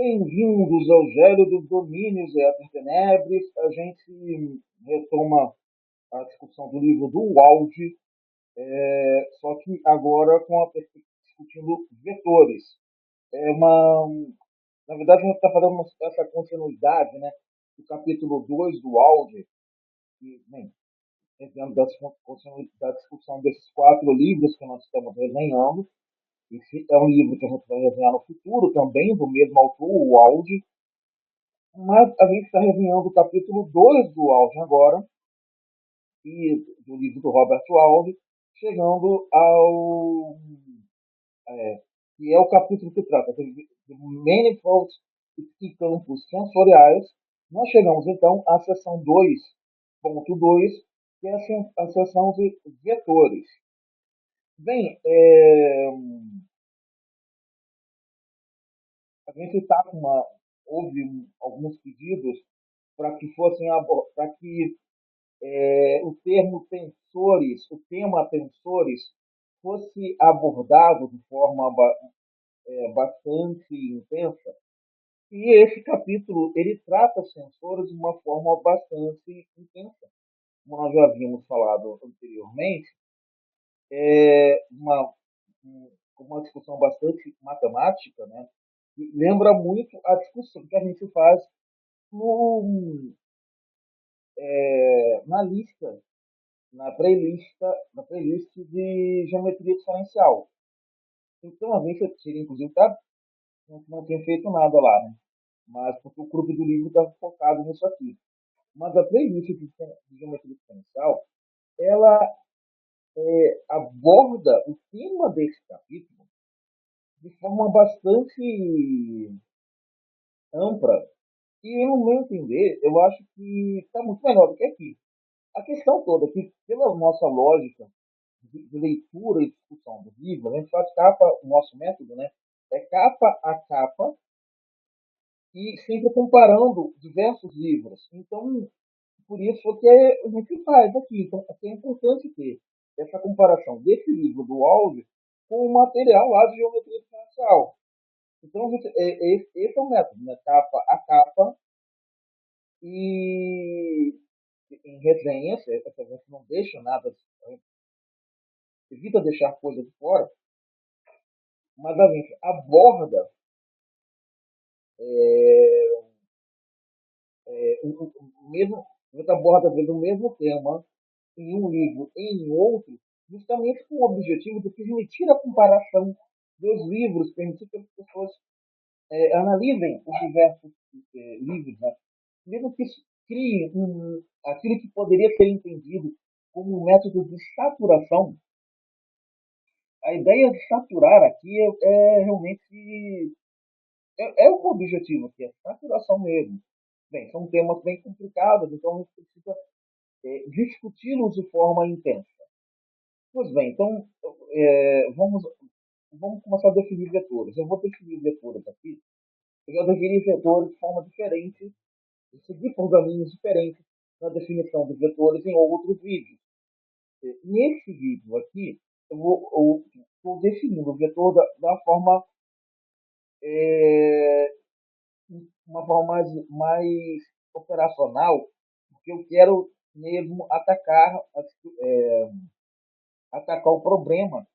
Bem-vindos ao Gélio dos Domínios e Éter Tenebres. A gente retoma a discussão do livro do Walde, só que agora com a discutindo vetores. É uma, na verdade, a gente está fazendo essa continuidade, né, do capítulo 2 do Walde, e, bem, dentro da discussão desses 4 livros que nós estamos resenhando. Esse é um livro que a gente vai resenhar no futuro, também do mesmo autor, o Walde. Mas a gente está resenhando o capítulo 2 do Alvin agora, e do livro do Robert Alvin, chegando ao. Que é o capítulo que trata de manifolds e campos sensoriais. Nós chegamos então à seção 2.2, que é a seção de vetores. Bem, a gente está com uma. Houve alguns pedidos para que fossem para que o termo tensores, o tema tensores, fosse abordado de forma bastante intensa. E esse capítulo ele trata sensores de uma forma bastante intensa. Como nós já havíamos falado anteriormente, uma, uma discussão bastante matemática, né? E lembra muito a discussão que a gente faz no, na lista na playlist de geometria diferencial. Então, a gente seria, inclusive, tá, não tem feito nada lá, né? Mas porque o clube do livro está focado nisso aqui. Mas a playlist de geometria diferencial, ela aborda o tema desse capítulo de forma bastante ampla. E, no meu entender, eu acho que está muito melhor do que aqui. A questão toda é que, pela nossa lógica de leitura e discussão do livro, a gente faz capa, o nosso método, né? É capa a capa e sempre comparando diversos livros. Então, por isso que a gente faz aqui. Então, é importante ter essa comparação desse livro do áudio com o material lá de geometria diferencial. Então, esse é o método, né? Capa a capa e em resenhas, a gente não deixa nada, evita deixar coisa de fora, mas a gente aborda é, o mesmo, a gente aborda às vezes o mesmo tema em um livro e em outro, justamente com o objetivo de permitir a comparação dos livros, permitir que as pessoas analisem os diversos livros, né? Mesmo que isso crie aquilo que poderia ser entendido como um método de saturação. A ideia de saturar aqui realmente um objetivo, que é saturação mesmo. Bem, são temas bem complicados, então a gente precisa discuti-los de forma intensa. Pois bem, então vamos começar a definir vetores. Eu vou definir vetores aqui. Eu já defini vetores de forma diferente, e seguir por caminhos diferentes na definição de vetores em outros vídeos. Nesse vídeo aqui, eu estou definindo o vetor da forma é, uma forma mais operacional, porque eu quero mesmo atacar o problema,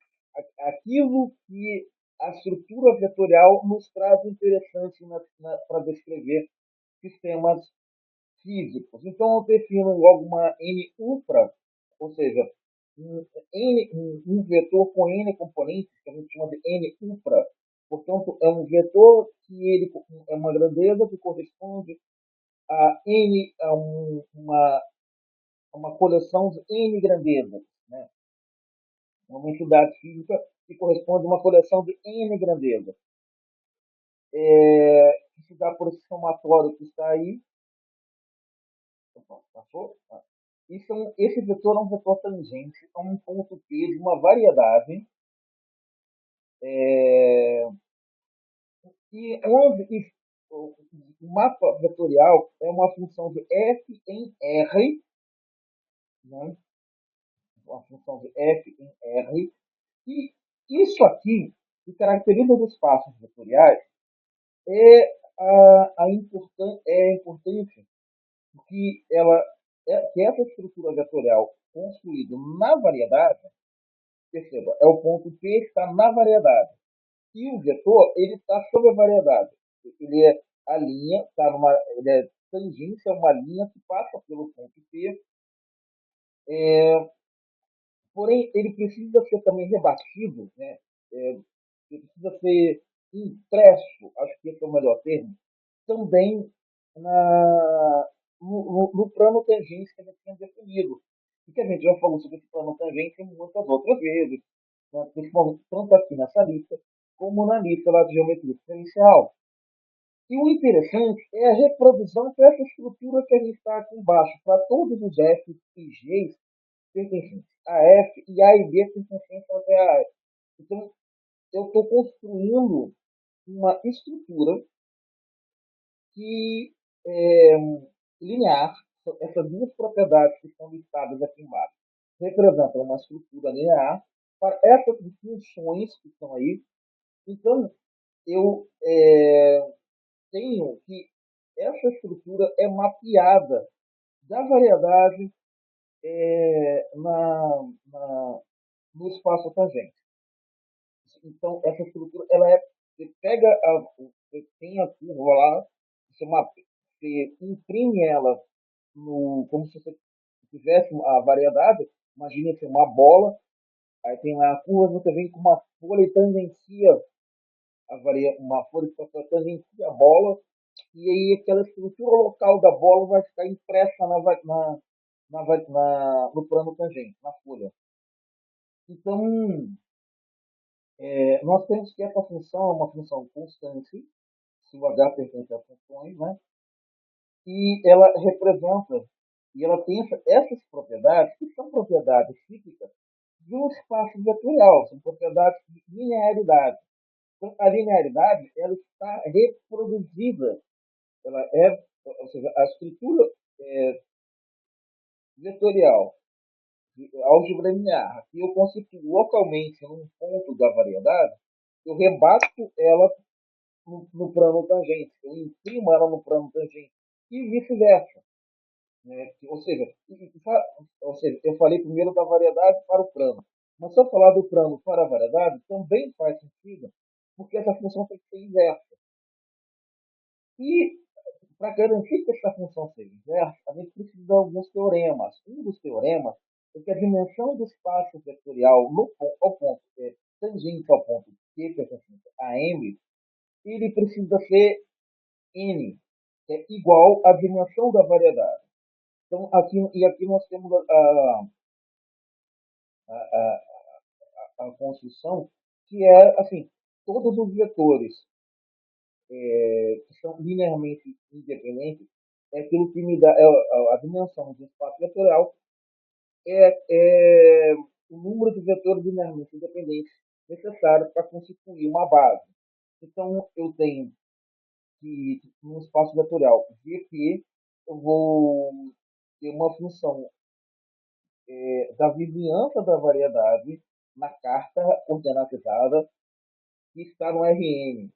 aquilo que a estrutura vetorial nos traz interessante para descrever sistemas físicos. Então, eu defino logo uma N upra, ou seja, um vetor com N componentes, que a gente chama de N upra. Portanto, é um vetor que ele é uma grandeza que corresponde a N, uma coleção de N grandezas, né? Uma entidade física que corresponde a uma coleção de N grandezas. Que se dá por esse somatório que está aí. Passou? Esse vetor é um vetor tangente a um ponto P de uma variedade e onde o mapa vetorial é uma função de f em R, né? Uma função de f em R, e isso aqui, que caracteriza os espaços vetoriais, é é importante que que essa estrutura vetorial construída na variedade, perceba, é o ponto P está na variedade. E o vetor, ele está sobre a variedade. Ele é a linha, ele é tangência a uma linha que passa pelo ponto P, é, porém, ele precisa ser também rebatido, né? Ele precisa ser impresso, acho que esse é o melhor termo, também no plano tangente que a gente tinha definido. E que a gente já falou sobre esse plano tangente muitas outras vezes, né? Principalmente tanto aqui nessa lista, como na lista lá de geometria diferencial. E o interessante é a reprodução dessa estrutura que a gente está aqui embaixo, para todos os F e Gs pertencentes a F e A e B pertencentes a F. Então, eu estou construindo uma estrutura que é linear, essas duas propriedades que estão listadas aqui embaixo, representam uma estrutura linear para essas funções que estão aí. Então, eu tenho que essa estrutura é mapeada da variedade no espaço tangente. Então, essa estrutura, você pega você tem a curva lá, você imprime ela como se você tivesse a variedade, imagina ser uma bola, aí tem lá a curva, você vem com uma folha e tangencia uma folha que tangencia a bola, e aí aquela estrutura local da bola vai ficar impressa no plano tangente, na folha. Então, nós temos que essa função é uma função constante, se o H pertence a funções, né? E ela representa, e ela tem essas propriedades, que são propriedades típicas de um espaço vetorial, são propriedades de linearidade. Então, a linearidade, ela está reproduzida, ou seja, a estrutura é, vetorial, de álgebra linear, que eu constituo localmente num ponto da variedade, eu rebato ela no plano tangente, eu imprimo ela no plano tangente, e vice-versa. Né? Ou seja, eu falei primeiro da variedade para o plano. Mas se eu falar do plano para a variedade, também faz sentido, porque essa função tem que ser inversa. E para garantir que essa função seja inversa, a gente precisa de alguns teoremas. Um dos teoremas é que a dimensão do espaço vetorial ao ponto tangente ao ponto Q, pertencente a M, ele precisa ser N, que é igual à dimensão da variedade. Então, aqui nós temos a, a construção que é, assim, todos os vetores que são linearmente independentes, é aquilo que me dá a dimensão do espaço vetorial é o número de vetores linearmente independentes necessários para constituir uma base. Então, eu tenho que, no espaço vetorial VP, eu vou ter uma função da vizinhança da variedade na carta ordenatizada que está no Rn.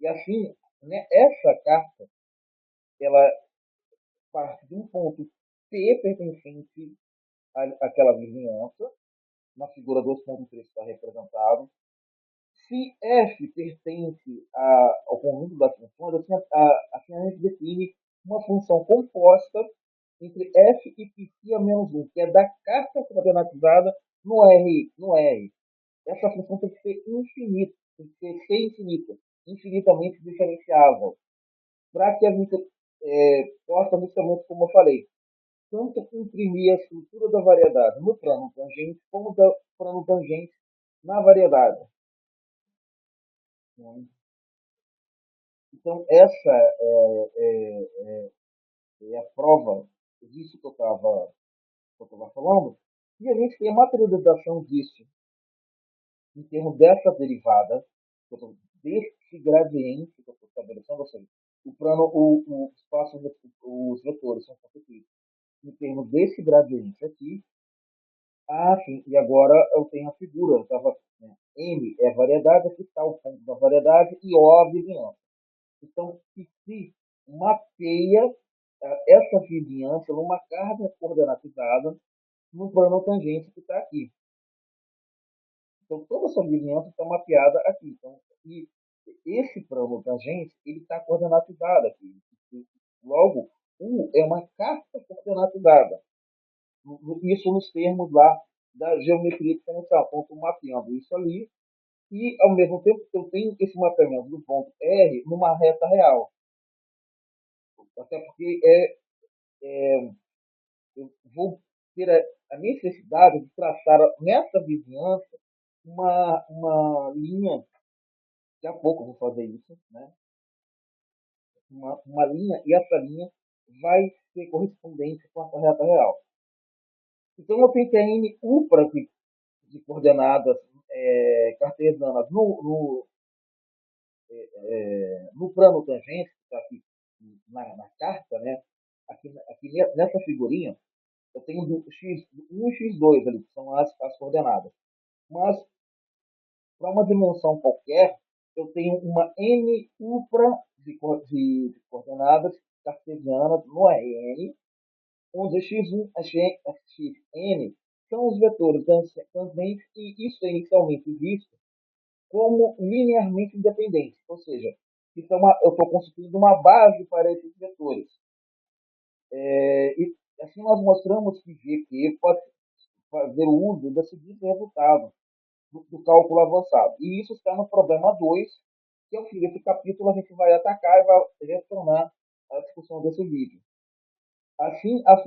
E assim, né, essa carta, ela parte de um ponto P pertencente àquela vizinhança, na figura 2.3 está representado. Se F pertence ao conjunto das funções, assim a gente define uma função composta entre F e π a menos 1, que é da carta coordenatizada no R. Essa função tem que ser infinita, tem que ser infinita, infinitamente diferenciável, para que a gente possa, justamente como eu falei, tanto imprimir a estrutura da variedade no plano tangente, como no plano tangente na variedade. Então, essa é a prova disso que eu estava falando, e a gente tem a materialização disso em termos dessa derivada, desse gradiente que eu estou estabelecendo, ou seja, o espaço, os vetores são constituídos em termos desse gradiente aqui. Sim, e agora eu tenho a figura, eu tava, né, M é a variedade, aqui está o ponto da variedade, e O a vizinhança. Então, se mapeia essa vizinhança numa carga coordenatizada no plano tangente que está aqui. Então, toda essa vizinhança está mapeada aqui. Então, e esse plano tangente ele está coordenatizado aqui. Logo, U é uma carta coordenatizada. Isso nos termos lá da geometria diferencial. Então, estou mapeando isso ali e, ao mesmo tempo, eu tenho esse mapeamento do ponto R numa reta real. Até porque eu vou ter a necessidade de traçar nessa vizinhança uma linha, daqui a pouco eu vou fazer isso, né? Uma linha, e essa linha vai ser correspondente com essa reta real. Então eu tenho que a N upra de coordenadas cartesianas no plano tangente, que está aqui na carta, né? Aqui nessa figurinha, eu tenho x1 e x2 ali, que são as coordenadas. Mas, para uma dimensão qualquer, eu tenho uma n upra de coordenadas cartesianas no Rn, onde x1 a xn são os vetores tangentes e isso é inicialmente visto como linearmente independentes. Ou seja, eu estou constituindo uma base para esses vetores. E assim nós mostramos que GQ pode fazer o uso da seguinte resultado do cálculo avançado. E isso está no problema 2, que ao fim desse capítulo a gente vai atacar e vai retornar à discussão desse vídeo. Assim, a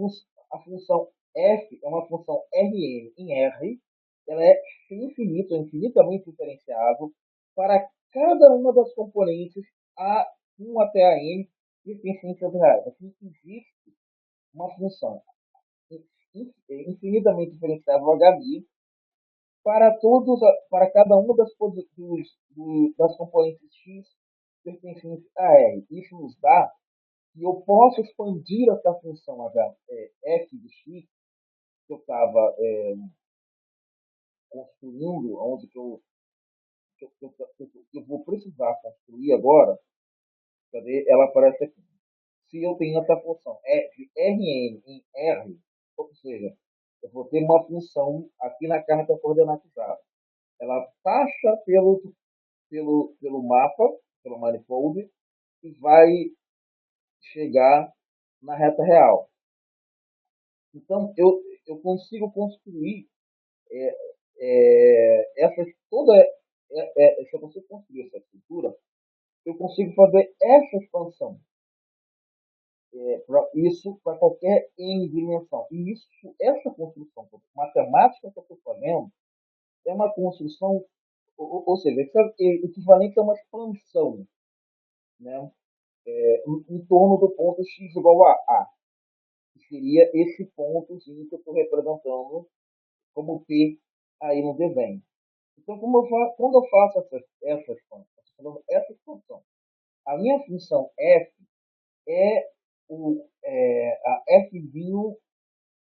função f é uma função Rn em R, ela é infinita, infinitamente diferenciável para cada uma das componentes A1 até a n pertencentes reais. Assim, existe uma função infinitamente diferenciável HMI para cada uma das componentes x pertencentes a R. Isso nos dá que eu posso expandir essa função f de x que eu estava construindo, onde eu vou precisar construir agora. Cadê? Ela aparece aqui. Se eu tenho essa função f Rn em R, ou seja, eu vou ter uma função aqui na carta coordenatizada. Ela passa pelo mapa, pelo manifold, e vai chegar na reta real. Então, eu consigo construir se eu consigo construir essa estrutura, eu consigo fazer essa expansão. Isso para qualquer n dimensão. E essa construção matemática que eu estou fazendo é uma construção, ou seja, é equivalente a uma expansão, né? Em torno do ponto x igual a A, que seria esse pontozinho que eu estou representando como P aí no desenho. Então, quando eu faço essa expansão, a minha função f a f'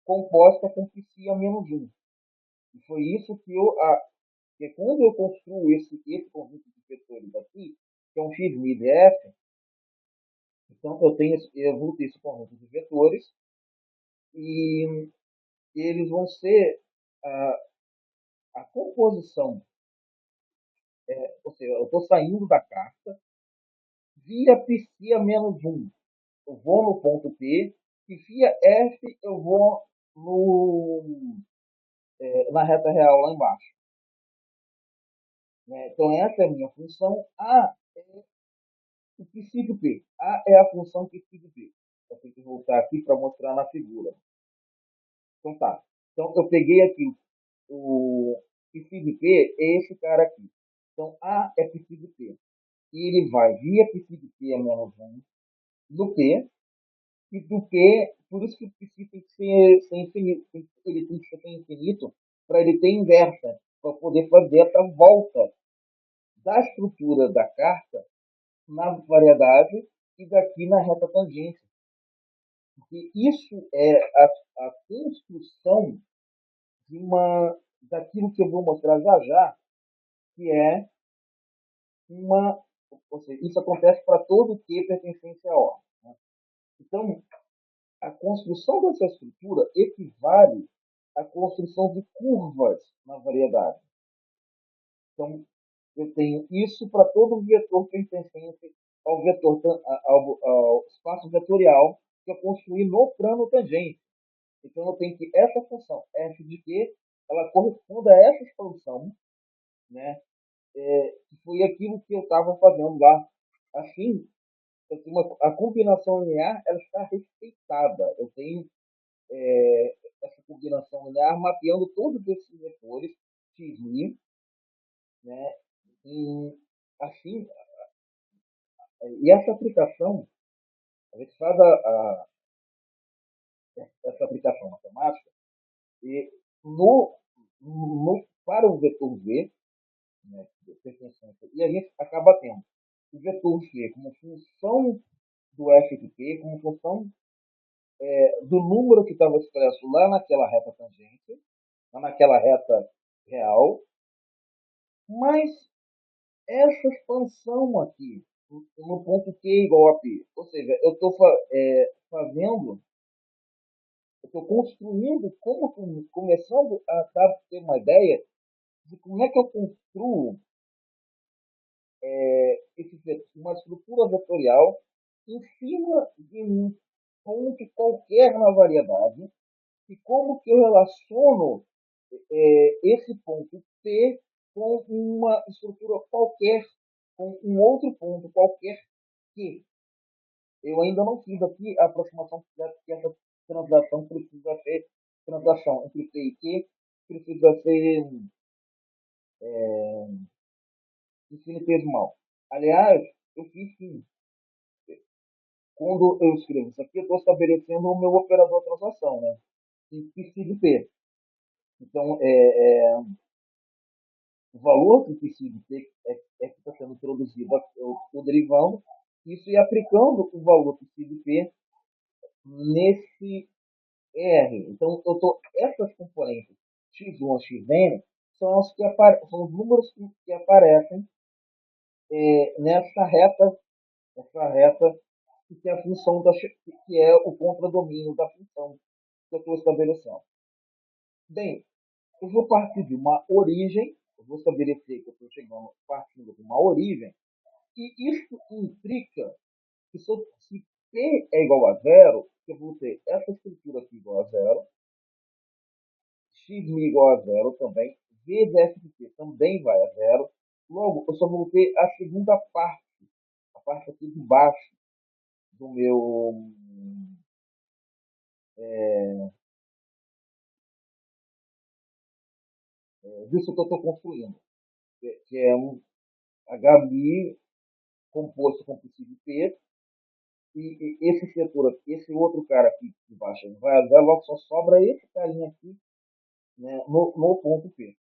composta com psi a menos 1. E foi isso que quando eu construo esse conjunto de vetores aqui, que é um x mid f, então eu vou ter esse conjunto de vetores e eles vão ser a composição, ou seja, eu estou saindo da carta via psi a menos 1. Eu vou no ponto P e via F eu vou na reta real lá embaixo. Né? Então essa é a minha função. A é o psi do P. A é a função psi do P. Eu tenho que voltar aqui para mostrar na figura. Então tá. Então eu peguei aqui o psi do P é esse cara aqui. Então A é psi do P. E ele vai via psi do P a menos 1 do P. E do P, por isso que o psi tem que ser infinito. Ele tem que ser infinito para ele ter inversa. Para poder fazer essa volta da estrutura da carta na variedade e daqui na reta tangente. Porque isso é a construção daquilo que eu vou mostrar já já, que é uma Ou seja, isso acontece para todo Q pertencente a O. Né? Então, a construção dessa estrutura equivale à construção de curvas na variedade. Então, eu tenho isso para todo vetor pertencente ao vetor ao espaço vetorial que eu construí no plano tangente. Então, eu tenho que essa função f de q ela corresponde a essa expansão, né? Que foi aquilo que eu estava fazendo lá. Assim, a combinação linear ela está respeitada. Eu tenho essa combinação linear mapeando todos esses vetores x, y, né? E, assim, e essa aplicação, a gente faz essa aplicação matemática e para o vetor v, né, e a gente acaba tendo o vetor v como função do f de p, como função do número que estava expresso lá naquela reta tangente, lá naquela reta real, mas essa expansão aqui, no ponto Q igual a P, ou seja, eu estou fazendo, eu estou construindo, começando a ter uma ideia de como é que eu construo uma estrutura vetorial em cima de um ponto qualquer na variedade e como que eu relaciono esse ponto P com uma estrutura qualquer, com um outro ponto qualquer que eu ainda não fiz aqui a aproximação que essa translação precisa ser translação entre P e Q precisa ser infinitesimal. Aliás, eu fiz sim. Quando eu escrevo isso aqui, eu estou estabelecendo o meu operador de translação, né? Em psi de P. Então, o valor do psi de P que está sendo introduzido, eu estou derivando isso e aplicando o valor psi de P nesse R. Então, essas componentes x1, xn são, são os números que aparecem nessa reta que tem a função que é o contradomínio da função que eu estou estabelecendo. Bem, eu vou partir de uma origem, eu vou estabelecer que eu estou chegando partindo de uma origem, e isso implica que se P é igual a zero, eu vou ter essa estrutura aqui igual a zero, x igual a zero também, v de f de t também vai a zero. Logo, eu só vou ter a segunda parte, a parte aqui de baixo do meu disso que eu estou construindo, que é um HMI composto com princípio P, e esse setor aqui, esse outro cara aqui de baixo vai a zero, logo só sobra esse carinha aqui, né, no ponto P.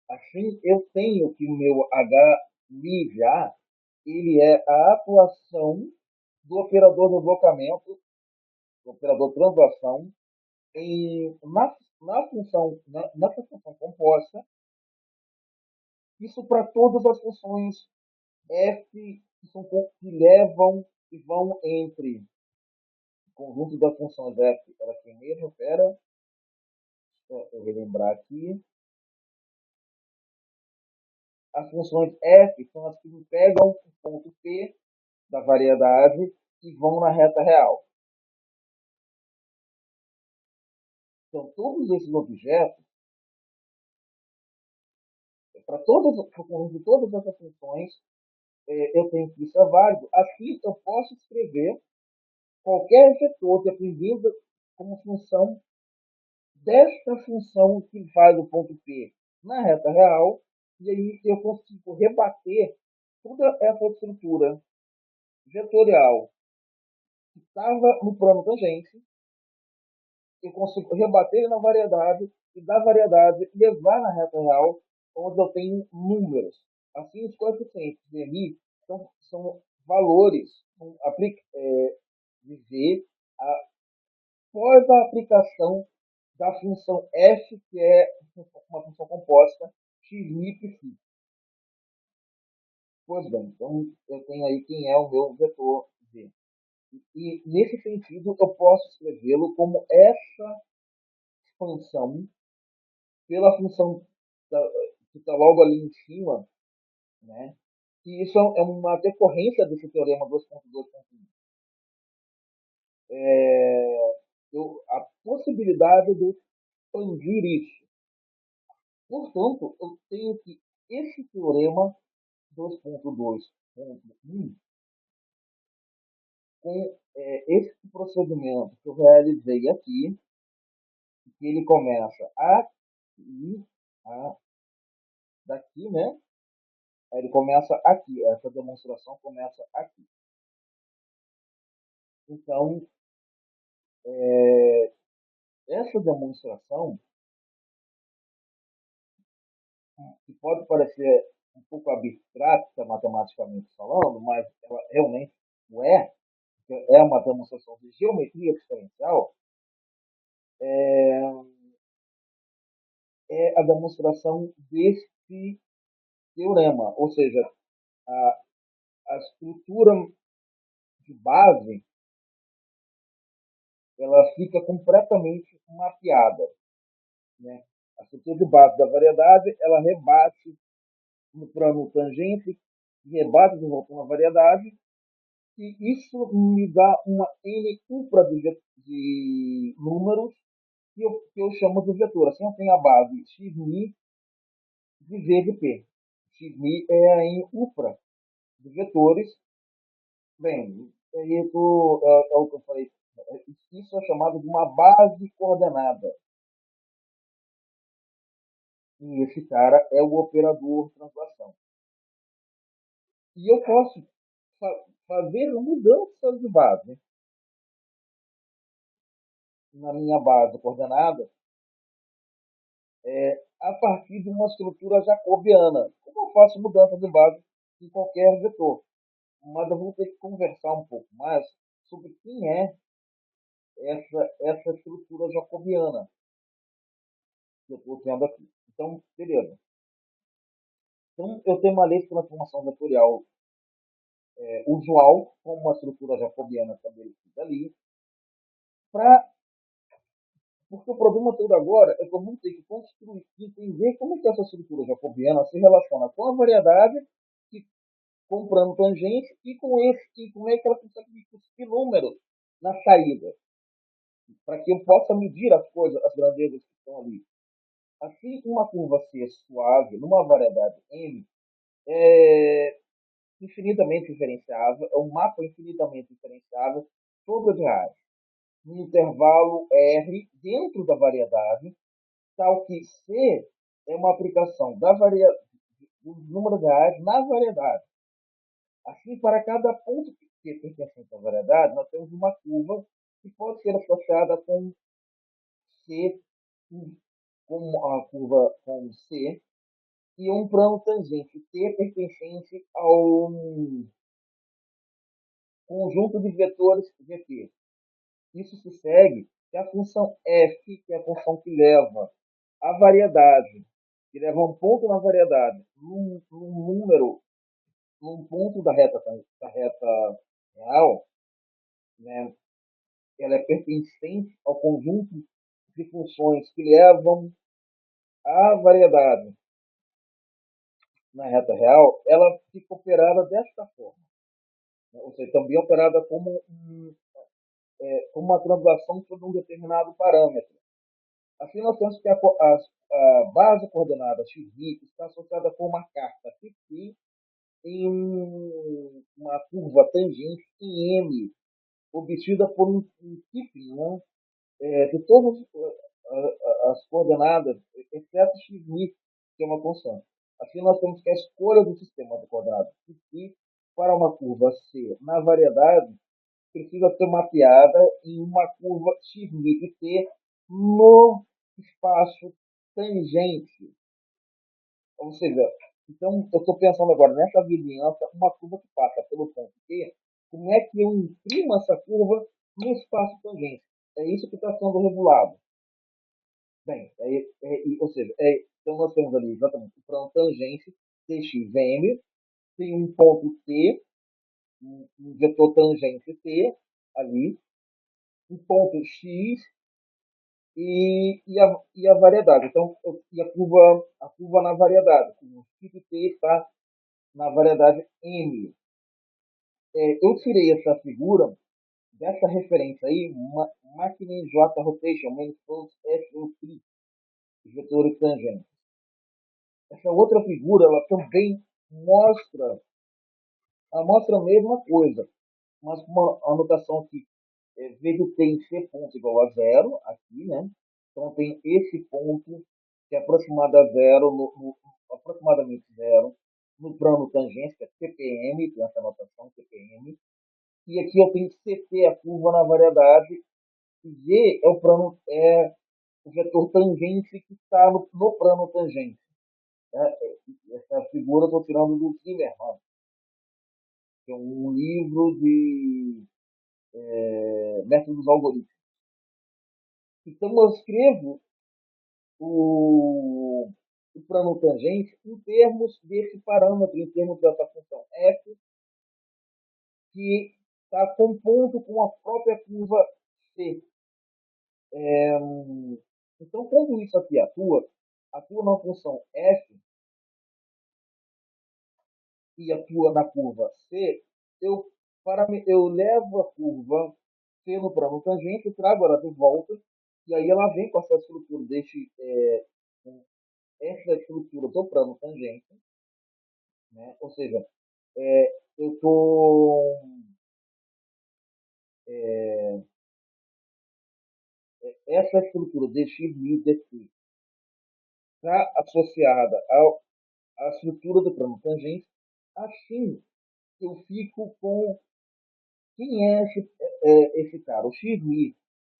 Assim, eu tenho que o meu HMI ele é a atuação do operador de deslocamento, do operador de translação, nessa função composta, isso para todas as funções f que levam e vão entre o conjunto das funções f, era aqui mesmo, eu relembrar aqui, as funções f são as que pegam o ponto p da variedade e vão na reta real. Então, todos esses objetos, para o conjunto de todas essas funções, eu tenho que isso é válido. Assim, eu posso escrever qualquer vetor dependendo como função desta função que faz o ponto P na reta real, e aí eu consigo rebater toda essa estrutura vetorial que estava no plano tangente, eu consigo rebater na variedade e da variedade levar na reta real, onde eu tenho números. Assim, os coeficientes de MI são valores de V após a aplicação da função f, que é uma função composta, xmi psi. Pois bem, então eu tenho aí quem é o meu vetor z. E, nesse sentido, eu posso escrevê-lo como essa expansão pela função que está logo ali em cima, né? E isso é uma decorrência desse teorema 2.2.1. É, a possibilidade de expandir isso. Portanto, eu tenho que esse teorema 2.2.1, com esse procedimento que eu realizei aqui, que ele começa aqui, daqui, né? Aí ele começa aqui, essa demonstração começa aqui. Então, essa demonstração, que pode parecer um pouco abstrata matematicamente falando, mas ela realmente o é uma demonstração de geometria diferencial, é, é a demonstração desse teorema, ou seja, a, a estrutura de base ela fica completamente mapeada, né? A estrutura de base da variedade ela rebate no plano tangente, rebate de volta uma variedade, e isso me dá uma n cúpula de números que eu chamo de vetor. Assim eu tenho a base xmi de v de p. Xmi é a n cúpula de vetores. Bem, é o que eu falei. Isso é chamado de uma base coordenada. E esse cara é o operador translação. E eu posso fazer mudanças de base, né, na minha base coordenada a partir de uma estrutura jacobiana. Como eu faço mudança de base em qualquer vetor? Mas eu vou ter que conversar um pouco mais sobre quem é essa estrutura jacobiana que eu estou tendo aqui. Então, beleza. Então, eu tenho uma lei de transformação vetorial usual, com uma estrutura jacobiana estabelecida ali, pra, porque o problema todo agora é que eu vou ter que construir, entender como que essa estrutura jacobiana se relaciona com a variedade e com o plano tangente e como é que ela consegue cuspir números na saída, para que eu possa medir as coisas, as grandezas que estão ali. Assim, uma curva C suave numa variedade M é infinitamente diferenciável, é um mapa infinitamente diferenciável sobre os reais, no intervalo R dentro da variedade, tal que C é uma aplicação dos números reais na variedade. Assim, para cada ponto que pertencente à variedade, nós temos uma curva que pode ser associada com C, com a curva com C, e um plano tangente T pertencente ao conjunto de vetores VT. Isso se segue que a função f, que é a função que leva a variedade, que leva um ponto na variedade, num número, num ponto da reta real, né, ela é pertencente ao conjunto de funções que levam a variedade na reta real, ela fica operada desta forma, né? Ou seja, também operada como uma translação sobre um determinado parâmetro. Assim, nós temos que a base coordenada xi está associada com uma carta φ em uma curva tangente em M, obtida por um tipping, né, de todas as coordenadas, exceto xi, que é uma constante. Assim, nós temos que a escolha do sistema de coordenadas φ para uma curva C na variedade precisa ser mapeada em uma curva x de t no espaço tangente. Ou seja, então eu estou pensando agora nessa vizinhança, uma curva que passa pelo ponto T, como é que eu imprimo essa curva no espaço tangente? É isso que está sendo regulado. Bem, ou seja, então nós temos ali exatamente o plano tangente TXM, tem um ponto T, um vetor tangente T ali, um ponto X e a variedade. Então, e a curva na variedade. O tipo T está na variedade M. Eu tirei essa figura dessa referência aí, máquina J rotation, manifold SO3, vetores tangentes. Essa outra figura, ela também mostra, ela mostra a mesma coisa, mas com uma anotação que V do T em C ponto igual a zero, aqui, né? Então tem esse ponto que é aproximado a zero, aproximadamente zero, no plano tangente, que é TPM, tem essa anotação, TPM. E aqui eu tenho CT, a curva na variedade, e G é o vetor tangente que está no plano tangente. Né? Essa figura eu estou tirando do Zimmermann, que é um livro de métodos algorítmicos. Então eu escrevo o plano tangente em termos desse parâmetro, em termos dessa função f, que está compondo com a própria curva c. Então, quando isso aqui atua na função f e atua na curva c, eu levo a curva c no plano tangente, trago ela de volta, e aí ela vem com essa estrutura essa estrutura do plano tangente, né? Ou seja, eu estou essa estrutura de x mil dt está associada à estrutura do plano tangente, assim eu fico com quem é esse cara. O x mil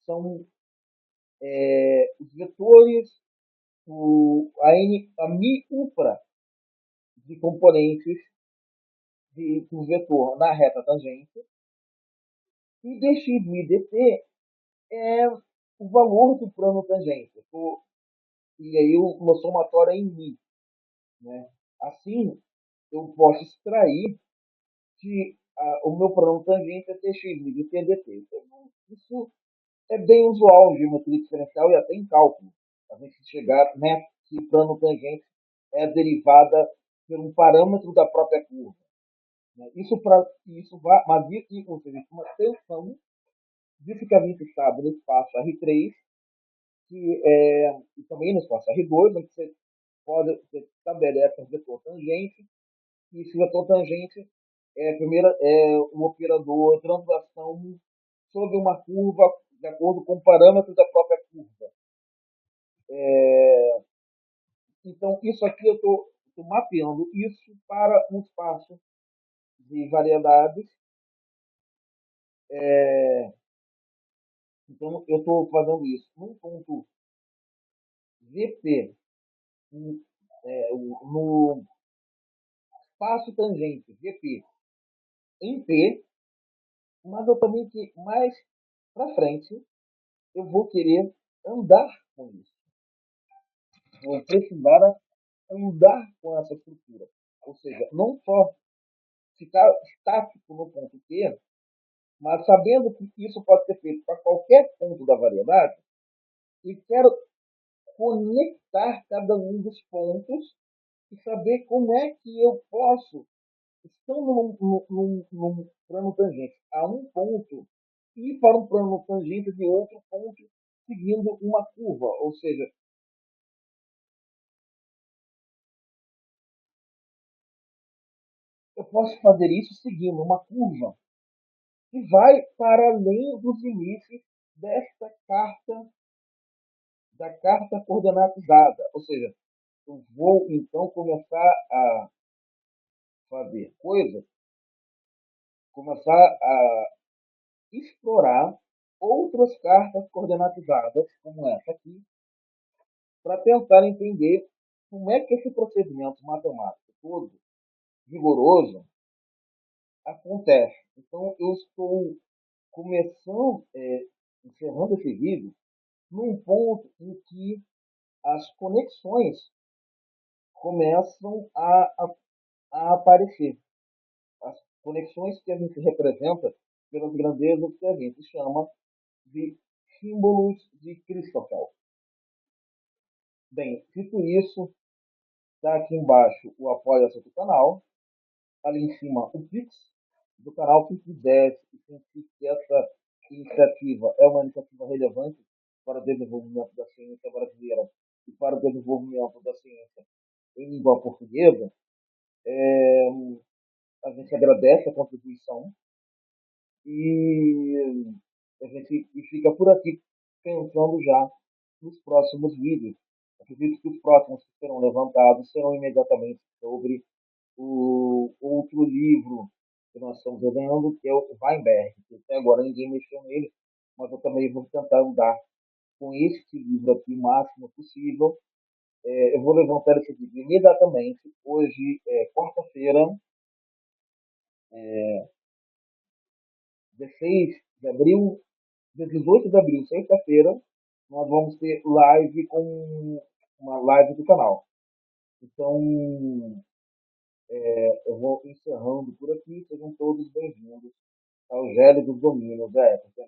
são os vetores, a mi upra de componentes do vetor na reta tangente, e dx mil dt é o valor do plano tangente. E aí o somatório é em mi. Né? Assim, eu posso extrair que o meu plano tangente é tx de tdt. Então, isso é bem usual em geometria diferencial e até em cálculo. A gente chegar, né, que o plano tangente é derivada por um parâmetro da própria curva. Né? Isso vai, mas isso, ou seja, uma tensão fisicamente estável no espaço R3, e também no espaço R2, onde você estabelece um vetor tangente, e esse vetor tangente é o operador de translação sobre uma curva de acordo com o parâmetro da própria curva. Então, isso aqui eu estou mapeando isso para um espaço de variedades. Então, eu estou fazendo isso num ponto VP, no espaço tangente VP em P, mas eu também que mais para frente eu vou querer andar com isso. Vou precisar andar com essa estrutura. Ou seja, não só ficar estático no ponto P, mas sabendo que isso pode ser feito para qualquer ponto da variedade, e quero conectar cada um dos pontos e saber como é que eu posso, estando num plano tangente a um ponto, ir para um plano tangente de outro ponto, seguindo uma curva. Ou seja, eu posso fazer isso seguindo uma curva que vai para além dos limites desta da carta coordenatizada. Ou seja, eu vou então começar a fazer coisas, começar a explorar outras cartas coordenatizadas, como essa aqui, para tentar entender como é que esse procedimento matemático todo, rigoroso, acontece. Então, eu estou começando, encerrando esse vídeo, num ponto em que as conexões começam a aparecer. As conexões que a gente representa pelas grandezas que a gente chama de símbolos de Christoffel. Bem, dito isso, está aqui embaixo o apoia-se do canal, ali em cima o Pix do canal, quem quiser e sentir que essa iniciativa é uma iniciativa relevante para o desenvolvimento da ciência brasileira e para o desenvolvimento da ciência em língua portuguesa, a gente agradece a contribuição e a gente fica por aqui pensando já nos próximos vídeos. Acredito que os próximos que serão levantados serão imediatamente sobre o outro livro que nós estamos vendo, que é o Weinberg, que até agora ninguém mexeu nele, mas eu também vou tentar andar com este livro aqui o máximo possível. Eu vou levantar esse vídeo imediatamente. Hoje é quarta-feira, 16 de abril, dia 18 de abril, sexta-feira, nós vamos ter live com uma live do canal. Então, eu vou encerrando por aqui. Sejam todos bem-vindos ao Gélio dos Domínios da Época.